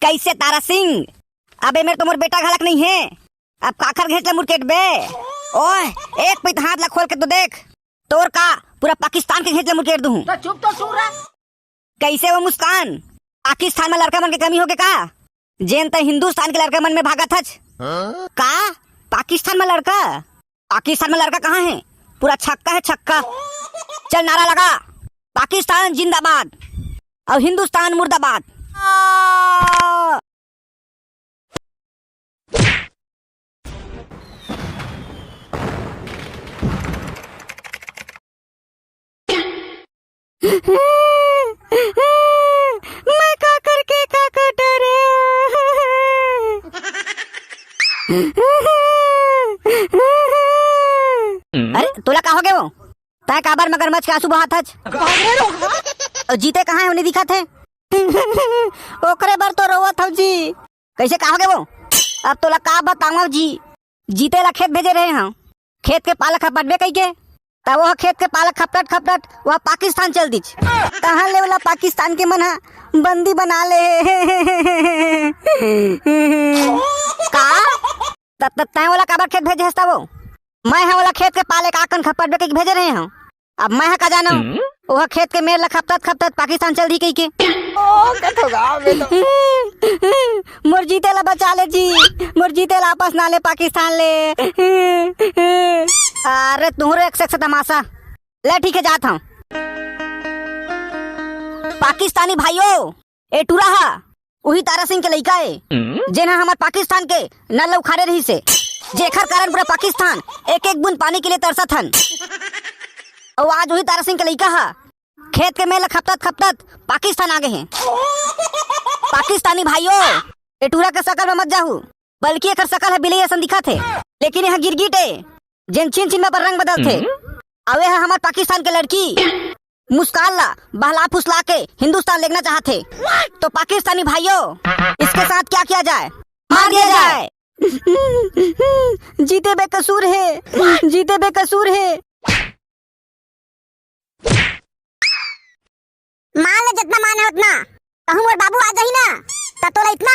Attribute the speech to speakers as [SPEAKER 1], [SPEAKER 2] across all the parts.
[SPEAKER 1] कैसे तारा सिंह? अबे मेरे तुम्हारे बेटा घलक नहीं है। अब काखर घेच ले मुर्केट बे। ओए एक पित हाथ ला खोल के तो देख, तोर का पूरा पाकिस्तान के घेच ले मुर्केट दूं।
[SPEAKER 2] तो चुप तो सूरा।
[SPEAKER 1] कैसे वो मुस्कान? पाकिस्तान में लड़का मन के कमी हो के का? जेन त हिंदुस्तान के लड़का मन में भागा थच। का पाकिस्तान में लड़का? पाकिस्तान में लड़का कहाँ है? पूरा छक्का है छक्का। चल नारा लगा, पाकिस्तान जिंदाबाद और हिंदुस्तान मुर्दाबाद। मैं का करके का डरे। अरे तोला का हो गए? वो तय काबर मगरमच्छ के आंसू बहात हच। और जीते कहाँ है? उन्हें दिखा थे। ओकरे बर तो रोवत हव जी। कैसे का हो गए वो? अब तोला का बताऊं जी। जीते ला खेत भेजे रहे हैं, खेत के पालक खपटबे कई के, तब वह खेत के पालक खपटट खपटट वह पाकिस्तान चल दीच। कहाँ ले वाला पाकिस्तान के मन बंदी बना ले। का तय वाला काबर खेत भेजे हस्ता वो? मैं है वाला खेत के पाले का आकन खपटबे कई भेजे रहे हैं। अब मैं का जानो वह खेत के मेर ला खपटट खपटट पाकिस्तान चल दी कई के। मोर जीते ला बचा ले जी, मोर जीते ला वापस ना ले पाकिस्तान ले। अरे तुहरे एक से तमाशा ले। ठीक है जात हूँ। पाकिस्तानी भाइयों, ए टूरा वही तारा सिंह के लइका है जेना हमार पाकिस्तान के नल उखाड़े रही से, जेखर कारण पूरा पाकिस्तान एक एक बूंद पानी के लिए तरसत हन। और आज वही तारा सिंह के लइका है खेत के मेल खपटत खपटत पाकिस्तान आगे हैं। पाकिस्तानी भाइयों, ए टूरा के शकल में मत जाहू, बल्कि एक शकल है बिलई ऐसा दिखा थे, लेकिन यहाँ गिरगिट है जिन छिन छिन में पर रंग बदल थे। अवे है हमारे पाकिस्तान के लड़की मुस्कान ला बहला फुसला के हिंदुस्तान लेना चाहते। तो पाकिस्तानी भाइयों, इसके साथ क्या किया जाए? मार दिया जाए। जीते बेकसूर है, जीते बेकसूर है।
[SPEAKER 2] मान ले जितना मान है उतना। कहूँ मोर बाबू आ जाही ना तो तोला इतना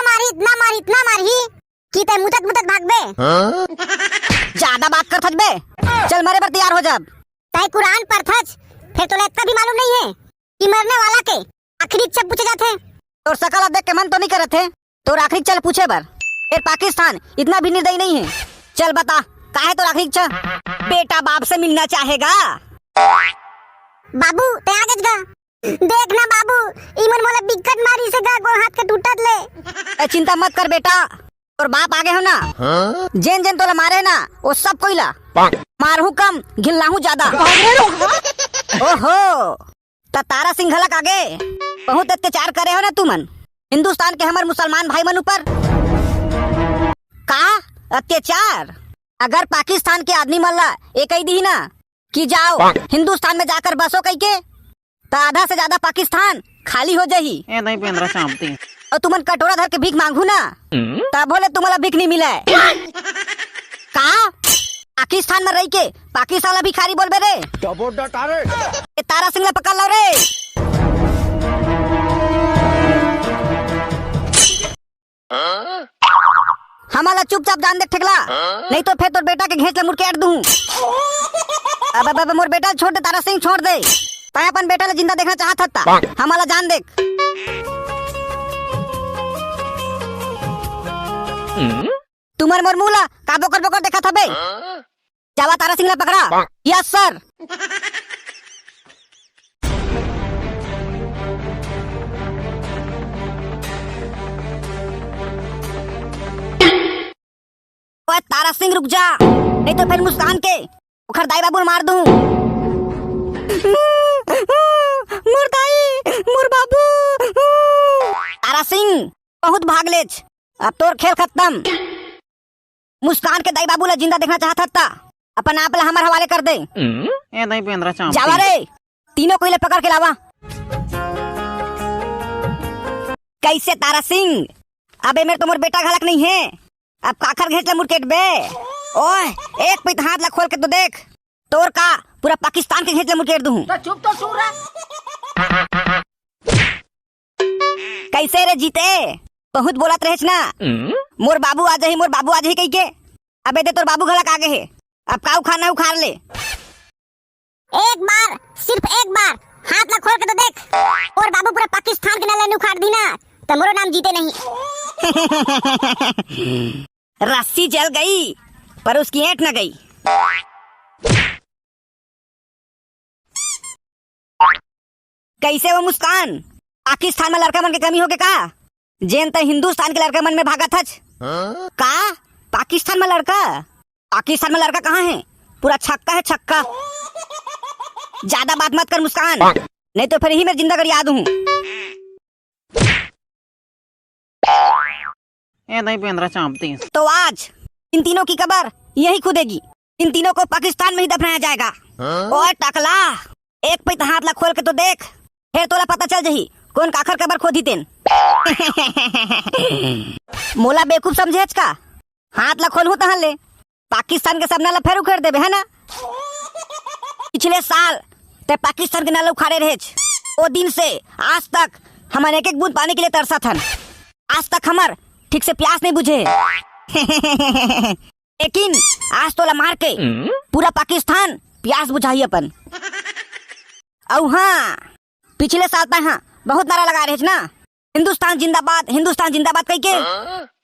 [SPEAKER 2] मारी कि ते मुतत मुतत भाग बे।
[SPEAKER 1] ज्यादा बात कर थच बे। चल मरे पर तैयार हो जब।
[SPEAKER 2] तय कुरान पर थच, फिर तोला इतना भी मालूम नहीं है कि मरने वाला के आखिरी इच्छा पूछे जाते।
[SPEAKER 1] और सकल देख के मन तो नहीं करे थे तो आखिरी चल पूछे बर। फिर पाकिस्तान इतना भी निर्दयी नहीं है। चल बता काहे तो आखिरी इच्छा? बेटा बाप से मिलना चाहेगा।
[SPEAKER 2] बाबू ते आगे जा देख ना बाबू, इमन मोला बिकट मारी से गा गोड़ हाथ के टूटत ले।
[SPEAKER 1] चिंता मत कर बेटा, और बाप आगे हो ना। जेन जेन तोला मारे ना वो सब कोई ला मारहू कम घिलनाहू ज्यादा। ओहो त तारा सिंह हलक आगे बहुत अत्याचार करे हो ना तुमन हिंदुस्तान के हमार मुसलमान भाई मन ऊपर। का अत्याचार? अगर पाकिस्तान के आदमी मन ला एक ही दी ना कि जाओ हिंदुस्तान में जाकर बसो कई के, तो आधा से ज्यादा पाकिस्तान खाली हो जाही। और तुमन कटोरा धर के भीख मांगू ना तब बोले तुम्हारा भीख नहीं मिला है। का पाकिस्तान में रह के पाकिस्तान ला भिखारी बोलबे रे? ए तारा सिंह ला पकड़ लो रे। हमारा चुपचाप जान देख ठेकला, नहीं तो फिर तोर बेटा के घेच ले मुड़ के अट दूं। अब मोर बेटा छोड़ दे, तारा सिंह छोड़ दे। तय अपन बेटा ला जिंदा देखना चाहत था, हमारा जान देख। तुमर मोर मुला का बोकर बोकर देखा था बे। जावा तारा सिंह ला पकड़ा। Yes sir. ओए तारा सिंह रुक जा, नहीं तो फिर मुस्कान के उखर दाई बाबू मार दूं। मोर दाई, मोर बाबू। तारा सिंह बहुत भाग लेच, अब तोर खेल खत्म। मुस्कान के दाई बाबू ला जिंदा देखना चाहता था, अपन आप ला हमारे हवाले कर दे। जावा रे, तीनों को ले पकड़ के लावा। कैसे तारा सिंह? अबे मेरे तो मोर बेटा घलक नहीं है। अब काखर घेच ले मुर्केट बे। ओए एक पित हाथ ला खोल के तो देख, तोर का पूरा पाकिस्तान के घेच ले मुर्केट दूं।
[SPEAKER 2] तो चुप तो सूरा।
[SPEAKER 1] कैसे रे जीते? बहुत बोलत रहेछ ना। मोर बाबू आ जाही, मोर बाबू आ जाही कही के। अबे दे तोर बाबू घलक आगे है, अब का उखाड़ना उखाड़ ले।
[SPEAKER 2] एक बार, सिर्फ एक बार हाथ ला खोल के तो देख, और बाबू पूरा पाकिस्तान के नाले उखाड़ दी ना तो मोरो नाम जीते नहीं।
[SPEAKER 1] रस्सी जल गई पर उसकी ऐंठ न गई। कैसे वो मुस्कान, पाकिस्तान में लड़का मन के कमी होके का, जेन त हिंदुस्तान के लड़का मन में भागत हच। का पाकिस्तान में लड़का, पाकिस्तान में लड़का कहाँ है, पूरा छक्का है छक्का। ज्यादा बात मत कर मुस्कान, नहीं तो फिर ही मैं जिंदगी याद हूँ। तो आज इन तीनों की कब्र यही खुदेगी, इन तीनों को पाकिस्तान में ही दफनाया जाएगा। ओए टकला, एक पैत हाथ ला खोल के तो देख, फिर तोला पता चल जही कौन काखर कब्र खोदी तेन। मोला बेवकूफ समझेच का, हाथ ला खोलहू तहन ले पाकिस्तान के सपना ला फिर उखेड़ देबे है ना। पिछले साल ते पाकिस्तान के नाला उखाड़े रहेछ, ओ दिन से आज तक हमन एक एक बूंद पानी के लिए तरसत हन। आज तक हमर ठीक से प्यास नहीं बुझे। लेकिन आज तोला मार के पूरा पाकिस्तान प्यास बुझाई अपन। औ हाँ, पिछले साल पे हाँ बहुत नारा लगा रहे ना, हिंदुस्तान जिंदाबाद, हिंदुस्तान जिंदाबाद कह के।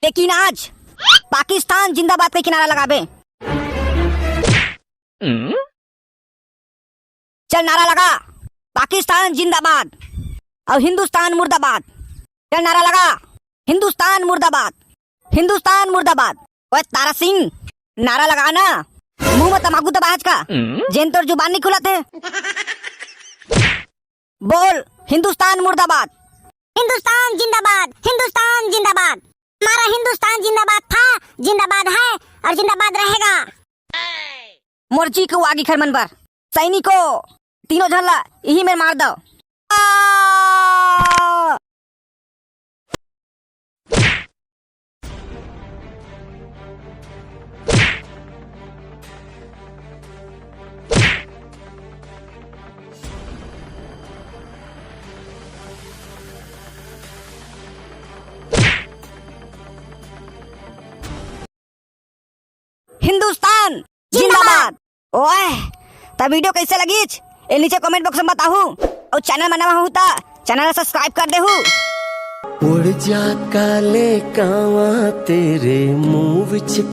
[SPEAKER 1] लेकिन आज पाकिस्तान जिंदाबाद कह के नारा लगाबे। चल नारा लगा, पाकिस्तान जिंदाबाद और हिंदुस्तान मुर्दाबाद। चल नारा लगा, हिंदुस्तान मुर्दाबाद, हिंदुस्तान मुर्दाबाद। ओए तारा सिंह, नारा लगाना, मुंह में तमाकू दबाज का, जेन तोर जुबान नहीं खुला थे। बोल हिंदुस्तान मुर्दाबाद।
[SPEAKER 2] हिंदुस्तान जिंदाबाद, हिंदुस्तान जिंदाबाद। हमारा हिंदुस्तान जिंदाबाद था, जिंदाबाद है और जिंदाबाद रहेगा।
[SPEAKER 1] मोर्ची को आगे खरमन पर सैनिको तीनों झल्ला यही में मार दो। हिंदुस्तान जिंदाबाद। ओए तब वीडियो कैसे लगी ए नीचे कमेंट बॉक्स में बताहू, और चैनल बनावा हूँ ता चैनल सब्सक्राइब कर दे हूँ।
[SPEAKER 3] उड़ जा काले कावा तेरे मुंह विच